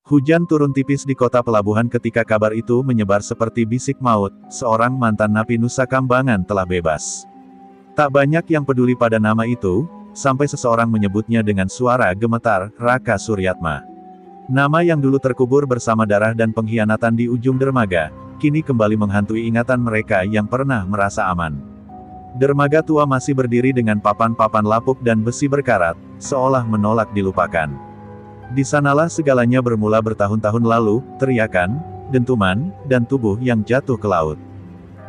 Hujan turun tipis di kota pelabuhan ketika kabar itu menyebar seperti bisik maut, seorang mantan napi Nusa Kambangan telah bebas. Tak banyak yang peduli pada nama itu, sampai seseorang menyebutnya dengan suara gemetar, Raka Suryatma. Nama yang dulu terkubur bersama darah dan pengkhianatan di ujung dermaga, kini kembali menghantui ingatan mereka yang pernah merasa aman. Dermaga tua masih berdiri dengan papan-papan lapuk dan besi berkarat, seolah menolak dilupakan. Di sanalah segalanya bermula bertahun-tahun lalu, teriakan, dentuman, dan tubuh yang jatuh ke laut.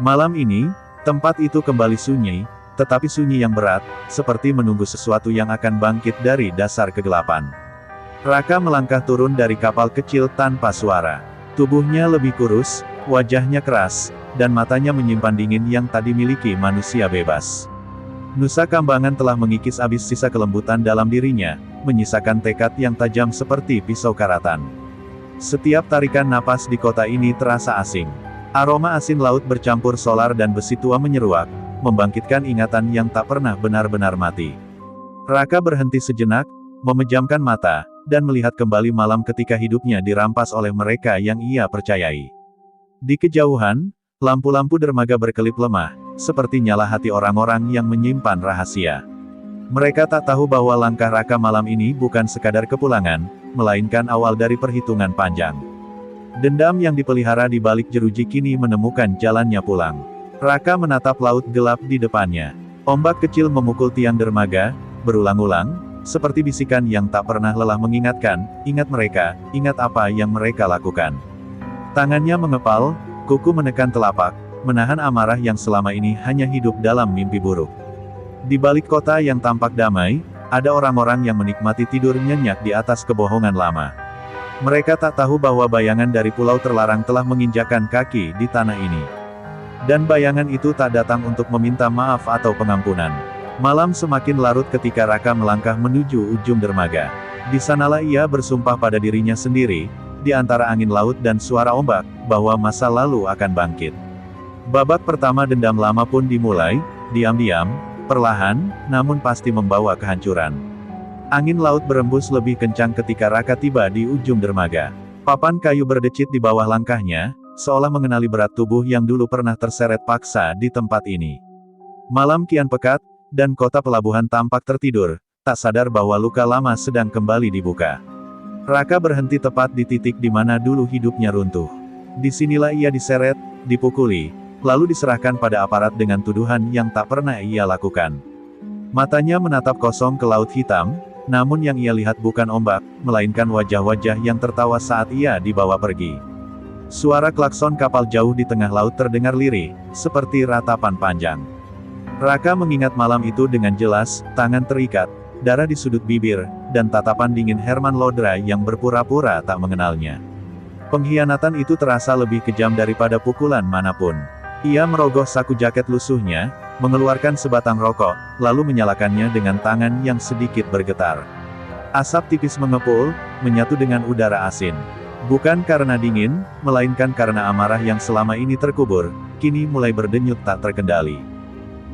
Malam ini, tempat itu kembali sunyi, tetapi sunyi yang berat, seperti menunggu sesuatu yang akan bangkit dari dasar kegelapan. Raka melangkah turun dari kapal kecil tanpa suara. Tubuhnya lebih kurus, wajahnya keras, dan matanya menyimpan dingin yang tak dimiliki manusia bebas. Nusa Kambangan telah mengikis habis sisa kelembutan dalam dirinya, menyisakan tekad yang tajam seperti pisau karatan. Setiap tarikan napas di kota ini terasa asing. Aroma asin laut bercampur solar dan besi tua menyeruak, membangkitkan ingatan yang tak pernah benar-benar mati. Raka berhenti sejenak, memejamkan mata, dan melihat kembali malam ketika hidupnya dirampas oleh mereka yang ia percayai. Di kejauhan, lampu-lampu dermaga berkelip lemah, seperti nyala hati orang-orang yang menyimpan rahasia. Mereka tak tahu bahwa langkah Raka malam ini bukan sekadar kepulangan, melainkan awal dari perhitungan panjang. Dendam yang dipelihara di balik jeruji kini menemukan jalannya pulang. Raka menatap laut gelap di depannya. Ombak kecil memukul tiang dermaga, berulang-ulang, seperti bisikan yang tak pernah lelah mengingatkan, ingat mereka, ingat apa yang mereka lakukan. Tangannya mengepal, kuku menekan telapak, menahan amarah yang selama ini hanya hidup dalam mimpi buruk. Di balik kota yang tampak damai, ada orang-orang yang menikmati tidur nyenyak di atas kebohongan lama. Mereka tak tahu bahwa bayangan dari pulau terlarang telah menginjakan kaki di tanah ini. Dan bayangan itu tak datang untuk meminta maaf atau pengampunan. Malam semakin larut ketika Raka melangkah menuju ujung dermaga. Di sanalah ia bersumpah pada dirinya sendiri, di antara angin laut dan suara ombak, bahwa masa lalu akan bangkit. Babak pertama dendam lama pun dimulai, diam-diam, perlahan, namun pasti membawa kehancuran. Angin laut berembus lebih kencang ketika Raka tiba di ujung dermaga. Papan kayu berdecit di bawah langkahnya, seolah mengenali berat tubuh yang dulu pernah terseret paksa di tempat ini. Malam kian pekat, dan kota pelabuhan tampak tertidur, tak sadar bahwa luka lama sedang kembali dibuka. Raka berhenti tepat di titik di mana dulu hidupnya runtuh. Disinilah ia diseret, dipukuli, lalu diserahkan pada aparat dengan tuduhan yang tak pernah ia lakukan. Matanya menatap kosong ke laut hitam, namun yang ia lihat bukan ombak, melainkan wajah-wajah yang tertawa saat ia dibawa pergi. Suara klakson kapal jauh di tengah laut terdengar lirih, seperti ratapan panjang. Raka mengingat malam itu dengan jelas, tangan terikat, darah di sudut bibir, dan tatapan dingin Herman Lodra yang berpura-pura tak mengenalnya. Pengkhianatan itu terasa lebih kejam daripada pukulan manapun. Ia merogoh saku jaket lusuhnya, mengeluarkan sebatang rokok, lalu menyalakannya dengan tangan yang sedikit bergetar. Asap tipis mengepul, menyatu dengan udara asin. Bukan karena dingin, melainkan karena amarah yang selama ini terkubur, kini mulai berdenyut tak terkendali.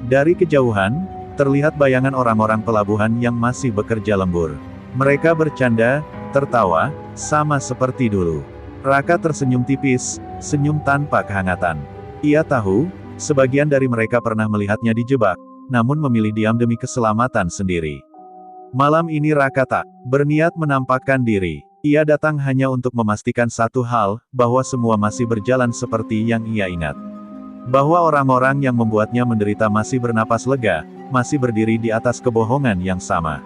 Dari kejauhan, terlihat bayangan orang-orang pelabuhan yang masih bekerja lembur. Mereka bercanda, tertawa, sama seperti dulu. Raka tersenyum tipis, senyum tanpa kehangatan. Ia tahu, sebagian dari mereka pernah melihatnya dijebak, namun memilih diam demi keselamatan sendiri. Malam ini Raka tak berniat menampakkan diri. Ia datang hanya untuk memastikan satu hal, bahwa semua masih berjalan seperti yang ia ingat. Bahwa orang-orang yang membuatnya menderita masih bernapas lega, masih berdiri di atas kebohongan yang sama.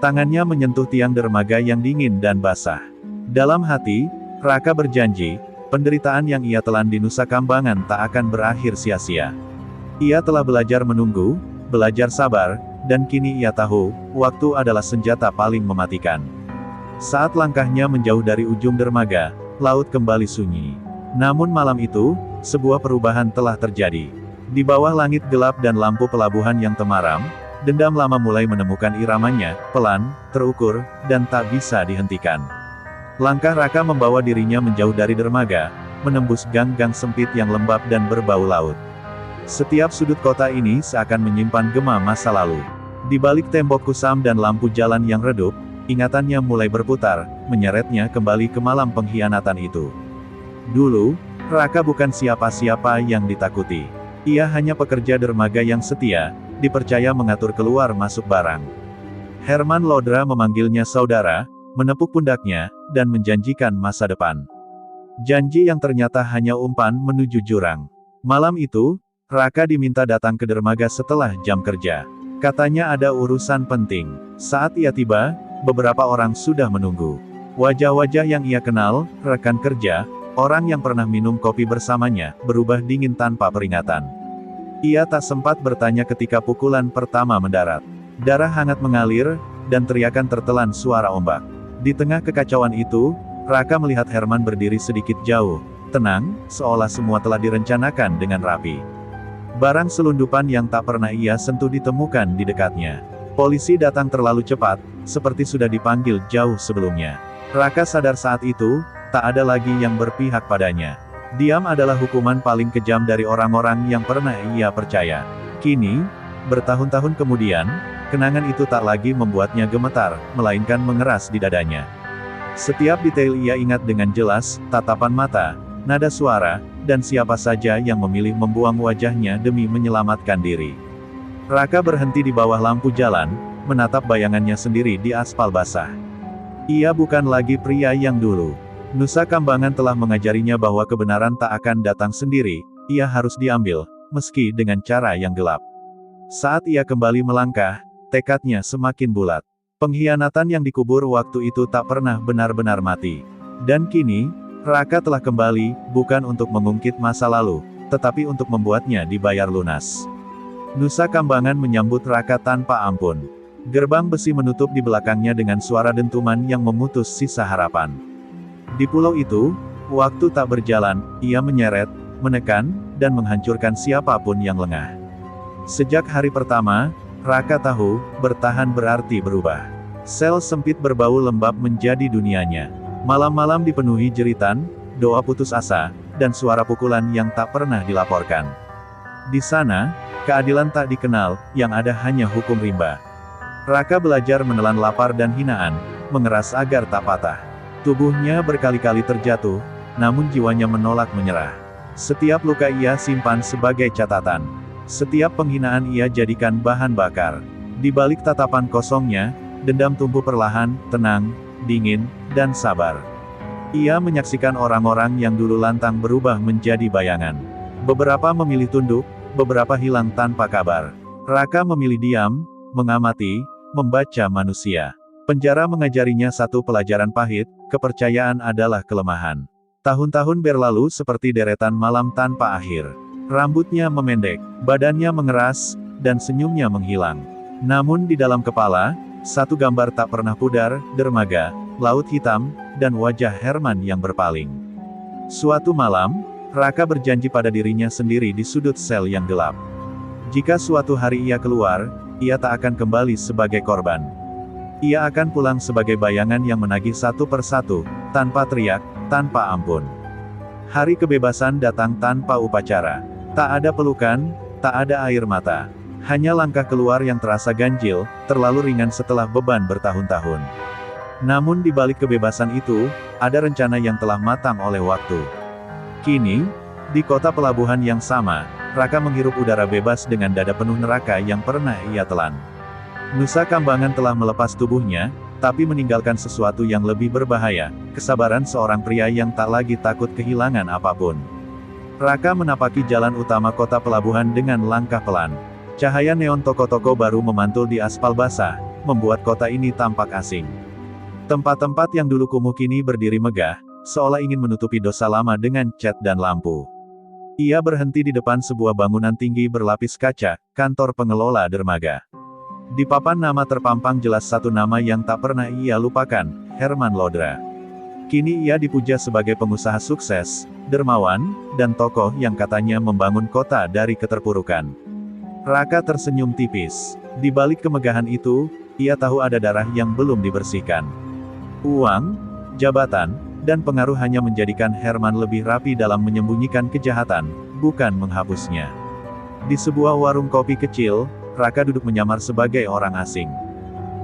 Tangannya menyentuh tiang dermaga yang dingin dan basah. Dalam hati, Raka berjanji, penderitaan yang ia telan di Nusa Kambangan tak akan berakhir sia-sia. Ia telah belajar menunggu, belajar sabar, dan kini ia tahu, waktu adalah senjata paling mematikan. Saat langkahnya menjauh dari ujung dermaga, laut kembali sunyi. Namun malam itu, sebuah perubahan telah terjadi. Di bawah langit gelap dan lampu pelabuhan yang temaram, dendam lama mulai menemukan iramanya, pelan, terukur, dan tak bisa dihentikan. Langkah Raka membawa dirinya menjauh dari dermaga, menembus gang-gang sempit yang lembab dan berbau laut. Setiap sudut kota ini seakan menyimpan gema masa lalu. Di balik tembok kusam dan lampu jalan yang redup, ingatannya mulai berputar, menyeretnya kembali ke malam pengkhianatan itu. Dulu, Raka bukan siapa-siapa yang ditakuti. Ia hanya pekerja dermaga yang setia, dipercaya mengatur keluar masuk barang. Herman Lodra memanggilnya saudara, menepuk pundaknya, dan menjanjikan masa depan. Janji yang ternyata hanya umpan menuju jurang. Malam itu, Raka diminta datang ke dermaga setelah jam kerja. Katanya ada urusan penting. Saat ia tiba, beberapa orang sudah menunggu. Wajah-wajah yang ia kenal, rekan kerja, orang yang pernah minum kopi bersamanya, berubah dingin tanpa peringatan. Ia tak sempat bertanya ketika pukulan pertama mendarat. Darah hangat mengalir, dan teriakan tertelan suara ombak. Di tengah kekacauan itu, Raka melihat Herman berdiri sedikit jauh, tenang, seolah semua telah direncanakan dengan rapi. Barang selundupan yang tak pernah ia sentuh ditemukan di dekatnya. Polisi datang terlalu cepat, seperti sudah dipanggil jauh sebelumnya. Raka sadar saat itu, tak ada lagi yang berpihak padanya. Diam adalah hukuman paling kejam dari orang-orang yang pernah ia percaya. Kini, bertahun-tahun kemudian, kenangan itu tak lagi membuatnya gemetar, melainkan mengeras di dadanya. Setiap detail ia ingat dengan jelas, tatapan mata, nada suara, dan siapa saja yang memilih membuang wajahnya demi menyelamatkan diri. Raka berhenti di bawah lampu jalan, menatap bayangannya sendiri di aspal basah. Ia bukan lagi pria yang dulu. Nusa Kambangan telah mengajarinya bahwa kebenaran tak akan datang sendiri, ia harus diambil, meski dengan cara yang gelap. Saat ia kembali melangkah, tekadnya semakin bulat. Pengkhianatan yang dikubur waktu itu tak pernah benar-benar mati. Dan kini, Raka telah kembali, bukan untuk mengungkit masa lalu, tetapi untuk membuatnya dibayar lunas. Nusa Kambangan menyambut Raka tanpa ampun. Gerbang besi menutup di belakangnya dengan suara dentuman yang memutus sisa harapan. Di pulau itu, waktu tak berjalan, ia menyeret, menekan, dan menghancurkan siapapun yang lengah. Sejak hari pertama, Raka tahu, bertahan berarti berubah. Sel sempit berbau lembab menjadi dunianya. Malam-malam dipenuhi jeritan, doa putus asa, dan suara pukulan yang tak pernah dilaporkan. Di sana, keadilan tak dikenal, yang ada hanya hukum rimba. Raka belajar menelan lapar dan hinaan, mengeras agar tak patah. Tubuhnya berkali-kali terjatuh, namun jiwanya menolak menyerah. Setiap luka ia simpan sebagai catatan. Setiap penghinaan ia jadikan bahan bakar. Di balik tatapan kosongnya, dendam tumbuh perlahan, tenang, dingin, dan sabar. Ia menyaksikan orang-orang yang dulu lantang berubah menjadi bayangan. Beberapa memilih tunduk, beberapa hilang tanpa kabar. Raka memilih diam, mengamati, membaca manusia. Penjara mengajarinya satu pelajaran pahit, kepercayaan adalah kelemahan. Tahun-tahun berlalu seperti deretan malam tanpa akhir. Rambutnya memendek, badannya mengeras, dan senyumnya menghilang. Namun di dalam kepala, satu gambar tak pernah pudar, dermaga, laut hitam, dan wajah Herman yang berpaling. Suatu malam, Raka berjanji pada dirinya sendiri di sudut sel yang gelap. Jika suatu hari ia keluar, ia tak akan kembali sebagai korban. Ia akan pulang sebagai bayangan yang menagih satu persatu, tanpa teriak, tanpa ampun. Hari kebebasan datang tanpa upacara. Tak ada pelukan, tak ada air mata. Hanya langkah keluar yang terasa ganjil, terlalu ringan setelah beban bertahun-tahun. Namun di balik kebebasan itu, ada rencana yang telah matang oleh waktu. Kini, di kota pelabuhan yang sama, Raka menghirup udara bebas dengan dada penuh neraka yang pernah ia telan. Nusa Kambangan telah melepas tubuhnya, tapi meninggalkan sesuatu yang lebih berbahaya, kesabaran seorang pria yang tak lagi takut kehilangan apapun. Raka menapaki jalan utama kota pelabuhan dengan langkah pelan. Cahaya neon toko-toko baru memantul di aspal basah, membuat kota ini tampak asing. Tempat-tempat yang dulu kumuh kini berdiri megah, seolah ingin menutupi dosa lama dengan cat dan lampu. Ia berhenti di depan sebuah bangunan tinggi berlapis kaca, kantor pengelola dermaga. Di papan nama terpampang jelas satu nama yang tak pernah ia lupakan, Herman Lodra. Kini ia dipuja sebagai pengusaha sukses, dermawan, dan tokoh yang katanya membangun kota dari keterpurukan. Raka tersenyum tipis. Di balik kemegahan itu, ia tahu ada darah yang belum dibersihkan. Uang, jabatan, dan pengaruh hanya menjadikan Herman lebih rapi dalam menyembunyikan kejahatan, bukan menghapusnya. Di sebuah warung kopi kecil, Raka duduk menyamar sebagai orang asing.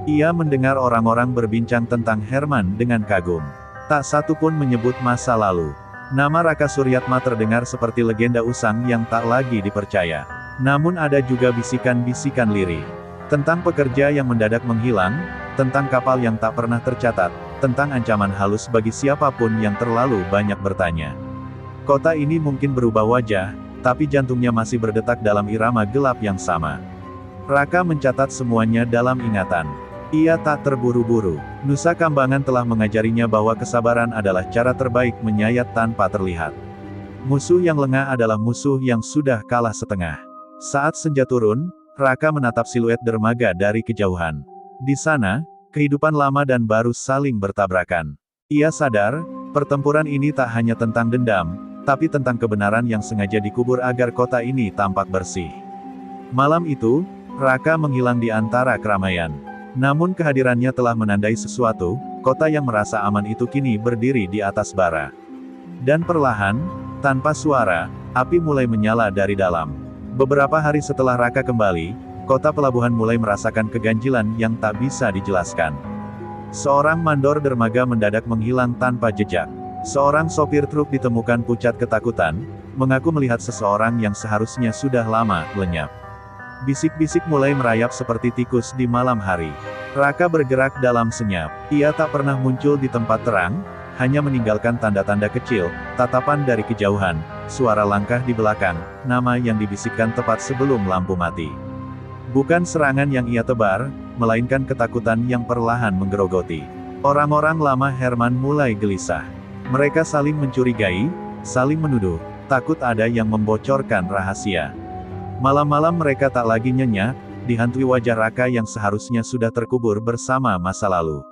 Ia mendengar orang-orang berbincang tentang Herman dengan kagum. Tak satu pun menyebut masa lalu. Nama Raka Suryatma terdengar seperti legenda usang yang tak lagi dipercaya. Namun ada juga bisikan-bisikan lirih. Tentang pekerja yang mendadak menghilang, tentang kapal yang tak pernah tercatat, tentang ancaman halus bagi siapapun yang terlalu banyak bertanya. Kota ini mungkin berubah wajah, tapi jantungnya masih berdetak dalam irama gelap yang sama. Raka mencatat semuanya dalam ingatan. Ia tak terburu-buru. Nusa Kambangan telah mengajarinya bahwa kesabaran adalah cara terbaik menyayat tanpa terlihat. Musuh yang lengah adalah musuh yang sudah kalah setengah. Saat senja turun, Raka menatap siluet dermaga dari kejauhan. Di sana, kehidupan lama dan baru saling bertabrakan. Ia sadar, pertempuran ini tak hanya tentang dendam, tapi tentang kebenaran yang sengaja dikubur agar kota ini tampak bersih. Malam itu, Raka menghilang di antara keramaian. Namun kehadirannya telah menandai sesuatu, kota yang merasa aman itu kini berdiri di atas bara. Dan perlahan, tanpa suara, api mulai menyala dari dalam. Beberapa hari setelah Raka kembali, kota pelabuhan mulai merasakan keganjilan yang tak bisa dijelaskan. Seorang mandor dermaga mendadak menghilang tanpa jejak. Seorang sopir truk ditemukan pucat ketakutan, mengaku melihat seseorang yang seharusnya sudah lama lenyap. Bisik-bisik mulai merayap seperti tikus di malam hari. Raka bergerak dalam senyap. Ia tak pernah muncul di tempat terang, hanya meninggalkan tanda-tanda kecil, tatapan dari kejauhan, suara langkah di belakang, nama yang dibisikkan tepat sebelum lampu mati. Bukan serangan yang ia tebar, melainkan ketakutan yang perlahan menggerogoti. Orang-orang lama Herman mulai gelisah. Mereka saling mencurigai, saling menuduh, takut ada yang membocorkan rahasia. Malam-malam mereka tak lagi nyenyak, dihantui wajah Raka yang seharusnya sudah terkubur bersama masa lalu.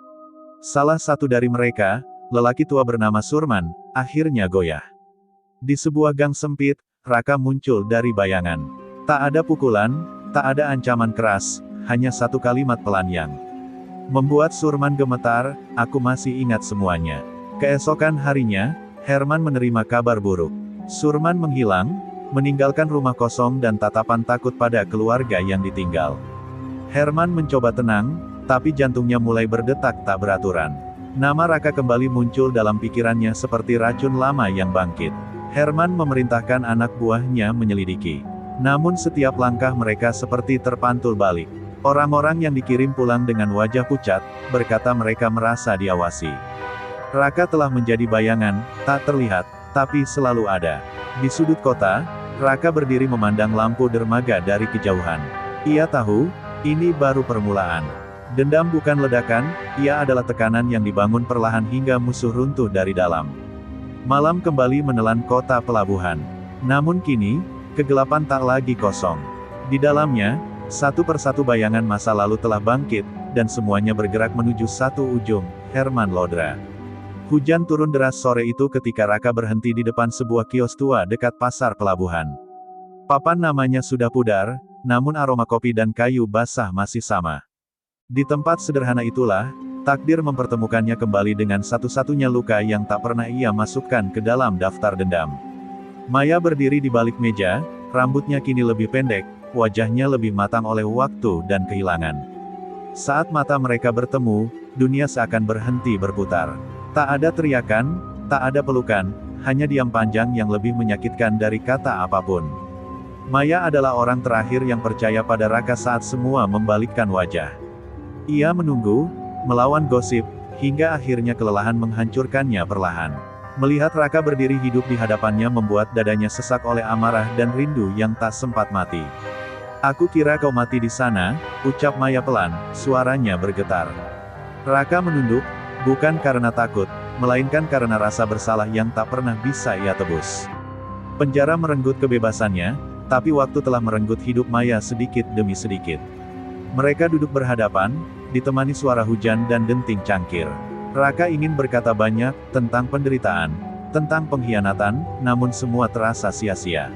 Salah satu dari mereka, lelaki tua bernama Surman, akhirnya goyah. Di sebuah gang sempit, Raka muncul dari bayangan. Tak ada pukulan, tak ada ancaman keras, hanya satu kalimat pelan yang membuat Surman gemetar, "Aku masih ingat semuanya." Keesokan harinya, Herman menerima kabar buruk. Surman menghilang, meninggalkan rumah kosong dan tatapan takut pada keluarga yang ditinggal. Herman mencoba tenang, tapi jantungnya mulai berdetak tak beraturan. Nama Raka kembali muncul dalam pikirannya seperti racun lama yang bangkit. Herman memerintahkan anak buahnya menyelidiki. Namun setiap langkah mereka seperti terpantul balik. Orang-orang yang dikirim pulang dengan wajah pucat, berkata mereka merasa diawasi. Raka telah menjadi bayangan, tak terlihat, tapi selalu ada. Di sudut kota, Raka berdiri memandang lampu dermaga dari kejauhan. Ia tahu, ini baru permulaan. Dendam bukan ledakan, ia adalah tekanan yang dibangun perlahan hingga musuh runtuh dari dalam. Malam kembali menelan kota pelabuhan. Namun kini, kegelapan tak lagi kosong. Di dalamnya, satu persatu bayangan masa lalu telah bangkit, dan semuanya bergerak menuju satu ujung, Herman Lodra. Hujan turun deras sore itu ketika Raka berhenti di depan sebuah kios tua dekat pasar pelabuhan. Papan namanya sudah pudar, namun aroma kopi dan kayu basah masih sama. Di tempat sederhana itulah, takdir mempertemukannya kembali dengan satu-satunya luka yang tak pernah ia masukkan ke dalam daftar dendam. Maya berdiri di balik meja, rambutnya kini lebih pendek, wajahnya lebih matang oleh waktu dan kehilangan. Saat mata mereka bertemu, dunia seakan berhenti berputar. Tak ada teriakan, tak ada pelukan, hanya diam panjang yang lebih menyakitkan dari kata apapun. Maya adalah orang terakhir yang percaya pada Raka saat semua membalikkan wajah. Ia menunggu, melawan gosip, hingga akhirnya kelelahan menghancurkannya perlahan. Melihat Raka berdiri hidup di hadapannya membuat dadanya sesak oleh amarah dan rindu yang tak sempat mati. "Aku kira kau mati di sana," ucap Maya pelan, suaranya bergetar. Raka menunduk, bukan karena takut, melainkan karena rasa bersalah yang tak pernah bisa ia tebus. Penjara merenggut kebebasannya, tapi waktu telah merenggut hidup Maya sedikit demi sedikit. Mereka duduk berhadapan, ditemani suara hujan dan denting cangkir. Raka ingin berkata banyak, tentang penderitaan, tentang pengkhianatan, namun semua terasa sia-sia.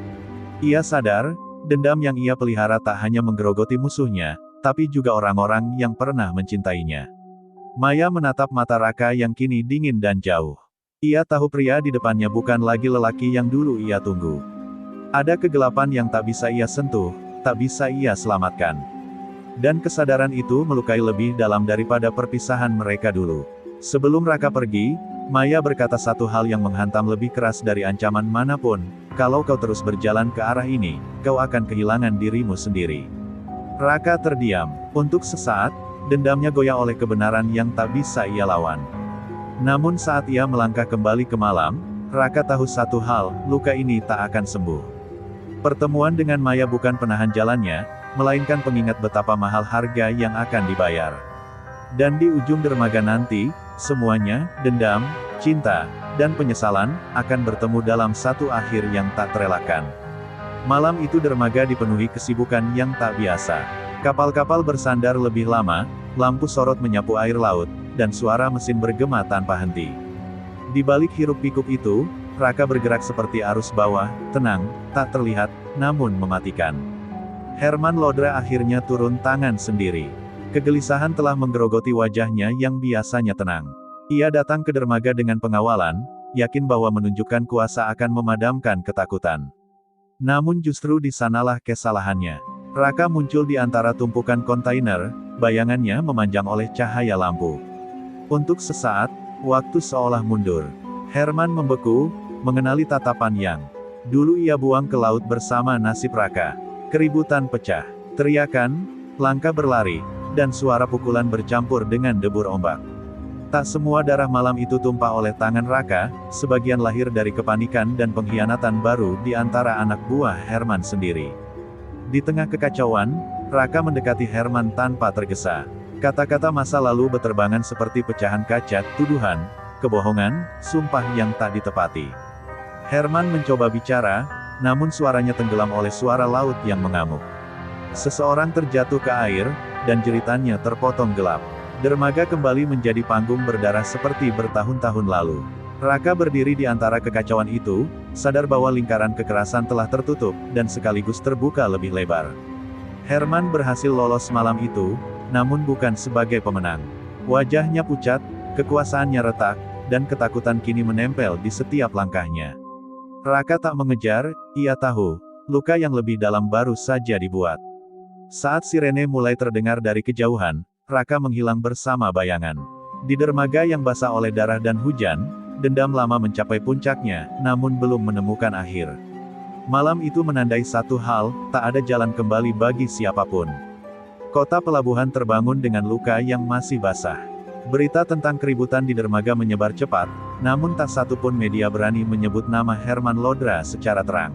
Ia sadar, dendam yang ia pelihara tak hanya menggerogoti musuhnya, tapi juga orang-orang yang pernah mencintainya. Maya menatap mata Raka yang kini dingin dan jauh. Ia tahu pria di depannya bukan lagi lelaki yang dulu ia tunggu. Ada kegelapan yang tak bisa ia sentuh, tak bisa ia selamatkan. Dan kesadaran itu melukai lebih dalam daripada perpisahan mereka dulu. Sebelum Raka pergi, Maya berkata satu hal yang menghantam lebih keras dari ancaman manapun, kalau kau terus berjalan ke arah ini, kau akan kehilangan dirimu sendiri. Raka terdiam. Untuk sesaat, dendamnya goyah oleh kebenaran yang tak bisa ia lawan. Namun saat ia melangkah kembali ke malam, Raka tahu satu hal, luka ini tak akan sembuh. Pertemuan dengan Maya bukan penahan jalannya, melainkan pengingat betapa mahal harga yang akan dibayar. Dan di ujung dermaga nanti, semuanya, dendam, cinta, dan penyesalan, akan bertemu dalam satu akhir yang tak terelakkan. Malam itu dermaga dipenuhi kesibukan yang tak biasa. Kapal-kapal bersandar lebih lama, lampu sorot menyapu air laut, dan suara mesin bergema tanpa henti. Di balik hiruk-pikuk itu, Raka bergerak seperti arus bawah, tenang, tak terlihat, namun mematikan. Herman Lodra akhirnya turun tangan sendiri. Kegelisahan telah menggerogoti wajahnya yang biasanya tenang. Ia datang ke dermaga dengan pengawalan, yakin bahwa menunjukkan kuasa akan memadamkan ketakutan. Namun justru di sanalah kesalahannya. Raka muncul di antara tumpukan kontainer, bayangannya memanjang oleh cahaya lampu. Untuk sesaat, waktu seolah mundur. Herman membeku, mengenali tatapan yang dulu ia buang ke laut bersama nasib Raka. Keributan pecah, teriakan, langkah berlari, dan suara pukulan bercampur dengan debur ombak. Tak semua darah malam itu tumpah oleh tangan Raka, sebagian lahir dari kepanikan dan pengkhianatan baru di antara anak buah Herman sendiri. Di tengah kekacauan, Raka mendekati Herman tanpa tergesa. Kata-kata masa lalu beterbangan seperti pecahan kaca, tuduhan, kebohongan, sumpah yang tak ditepati. Herman mencoba bicara, namun suaranya tenggelam oleh suara laut yang mengamuk. Seseorang terjatuh ke air, dan jeritannya terpotong gelap. Dermaga kembali menjadi panggung berdarah seperti bertahun-tahun lalu. Raka berdiri di antara kekacauan itu, sadar bahwa lingkaran kekerasan telah tertutup, dan sekaligus terbuka lebih lebar. Herman berhasil lolos malam itu, namun bukan sebagai pemenang. Wajahnya pucat, kekuasaannya retak, dan ketakutan kini menempel di setiap langkahnya. Raka tak mengejar, ia tahu, luka yang lebih dalam baru saja dibuat. Saat sirene mulai terdengar dari kejauhan, Raka menghilang bersama bayangan. Di dermaga yang basah oleh darah dan hujan, dendam lama mencapai puncaknya, namun belum menemukan akhir. Malam itu menandai satu hal, tak ada jalan kembali bagi siapapun. Kota pelabuhan terbangun dengan luka yang masih basah. Berita tentang keributan di dermaga menyebar cepat, namun tak satu pun media berani menyebut nama Herman Lodra secara terang.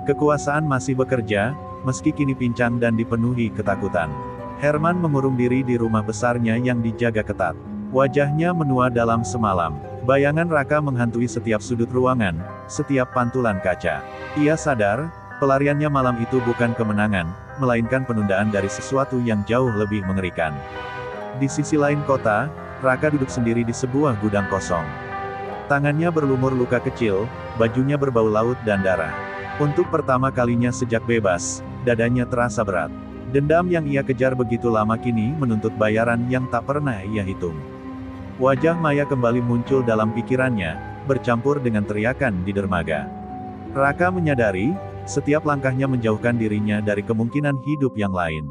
Kekuasaan masih bekerja, meski kini pincang dan dipenuhi ketakutan. Herman mengurung diri di rumah besarnya yang dijaga ketat. Wajahnya menua dalam semalam. Bayangan Raka menghantui setiap sudut ruangan, setiap pantulan kaca. Ia sadar, pelariannya malam itu bukan kemenangan, melainkan penundaan dari sesuatu yang jauh lebih mengerikan. Di sisi lain kota, Raka duduk sendiri di sebuah gudang kosong. Tangannya berlumur luka kecil, bajunya berbau laut dan darah. Untuk pertama kalinya sejak bebas, dadanya terasa berat. Dendam yang ia kejar begitu lama kini menuntut bayaran yang tak pernah ia hitung. Wajah Maya kembali muncul dalam pikirannya, bercampur dengan teriakan di dermaga. Raka menyadari, setiap langkahnya menjauhkan dirinya dari kemungkinan hidup yang lain.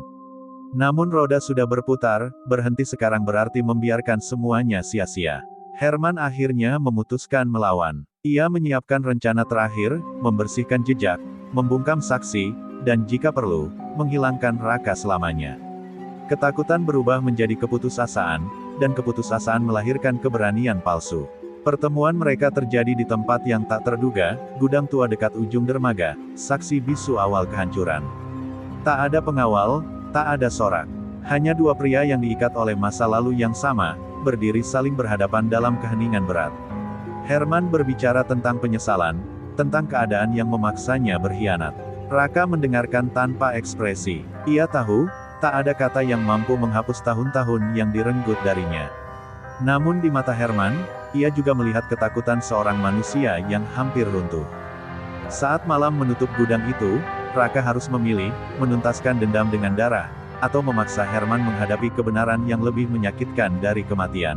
Namun roda sudah berputar, berhenti sekarang berarti membiarkan semuanya sia-sia. Herman akhirnya memutuskan melawan. Ia menyiapkan rencana terakhir, membersihkan jejak, membungkam saksi, dan jika perlu, menghilangkan Raka selamanya. Ketakutan berubah menjadi keputusasaan, dan keputusasaan melahirkan keberanian palsu. Pertemuan mereka terjadi di tempat yang tak terduga, gudang tua dekat ujung dermaga, saksi bisu awal kehancuran. Tak ada pengawal, tak ada sorak. Hanya dua pria yang diikat oleh masa lalu yang sama, berdiri saling berhadapan dalam keheningan berat. Herman berbicara tentang penyesalan, tentang keadaan yang memaksanya berkhianat. Raka mendengarkan tanpa ekspresi. Ia tahu, tak ada kata yang mampu menghapus tahun-tahun yang direnggut darinya. Namun di mata Herman, ia juga melihat ketakutan seorang manusia yang hampir runtuh. Saat malam menutup gudang itu, Raka harus memilih, menuntaskan dendam dengan darah, atau memaksa Herman menghadapi kebenaran yang lebih menyakitkan dari kematian.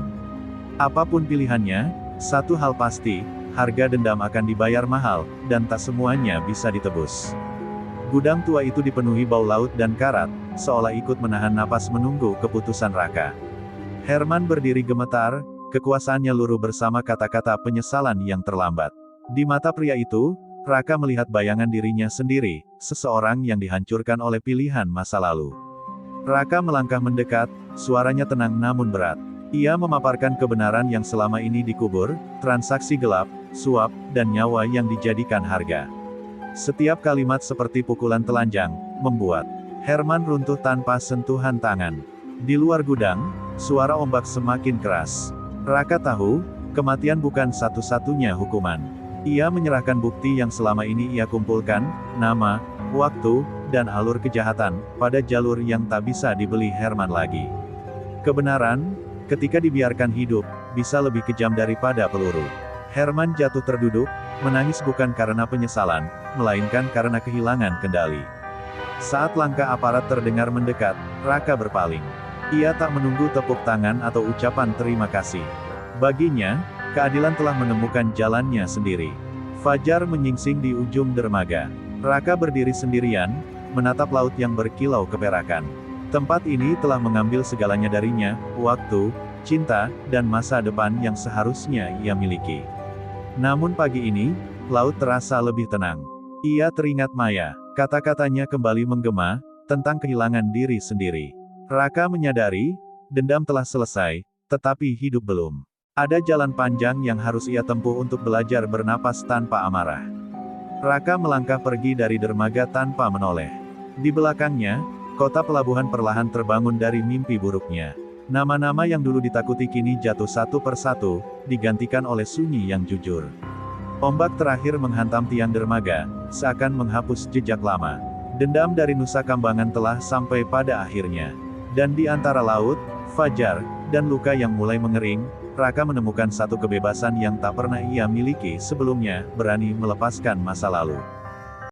Apapun pilihannya, satu hal pasti, harga dendam akan dibayar mahal, dan tak semuanya bisa ditebus. Gudang tua itu dipenuhi bau laut dan karat, seolah ikut menahan napas menunggu keputusan Raka. Herman berdiri gemetar, kekuasaannya luruh bersama kata-kata penyesalan yang terlambat. Di mata pria itu, Raka melihat bayangan dirinya sendiri, seseorang yang dihancurkan oleh pilihan masa lalu. Raka melangkah mendekat, suaranya tenang namun berat. Ia memaparkan kebenaran yang selama ini dikubur, transaksi gelap, suap, dan nyawa yang dijadikan harga. Setiap kalimat seperti pukulan telanjang, membuat Herman runtuh tanpa sentuhan tangan. Di luar gudang, suara ombak semakin keras. Raka tahu, kematian bukan satu-satunya hukuman. Ia menyerahkan bukti yang selama ini ia kumpulkan, nama, waktu, dan alur kejahatan, pada jalur yang tak bisa dibeli Herman lagi. Kebenaran, ketika dibiarkan hidup, bisa lebih kejam daripada peluru. Herman jatuh terduduk, menangis bukan karena penyesalan, melainkan karena kehilangan kendali. Saat langkah aparat terdengar mendekat, Raka berpaling. Ia tak menunggu tepuk tangan atau ucapan terima kasih. Baginya, keadilan telah menemukan jalannya sendiri. Fajar menyingsing di ujung dermaga. Raka berdiri sendirian, menatap laut yang berkilau keperakan. Tempat ini telah mengambil segalanya darinya, waktu, cinta, dan masa depan yang seharusnya ia miliki. Namun pagi ini, laut terasa lebih tenang. Ia teringat Maya, kata-katanya kembali menggema, tentang kehilangan diri sendiri. Raka menyadari, dendam telah selesai, tetapi hidup belum. Ada jalan panjang yang harus ia tempuh untuk belajar bernapas tanpa amarah. Raka melangkah pergi dari dermaga tanpa menoleh. Di belakangnya, kota pelabuhan perlahan terbangun dari mimpi buruknya. Nama-nama yang dulu ditakuti kini jatuh satu persatu, digantikan oleh sunyi yang jujur. Ombak terakhir menghantam tiang dermaga, seakan menghapus jejak lama. Dendam dari Nusa Kambangan telah sampai pada akhirnya. Dan di antara laut, fajar, dan luka yang mulai mengering, Raka menemukan satu kebebasan yang tak pernah ia miliki sebelumnya, berani melepaskan masa lalu.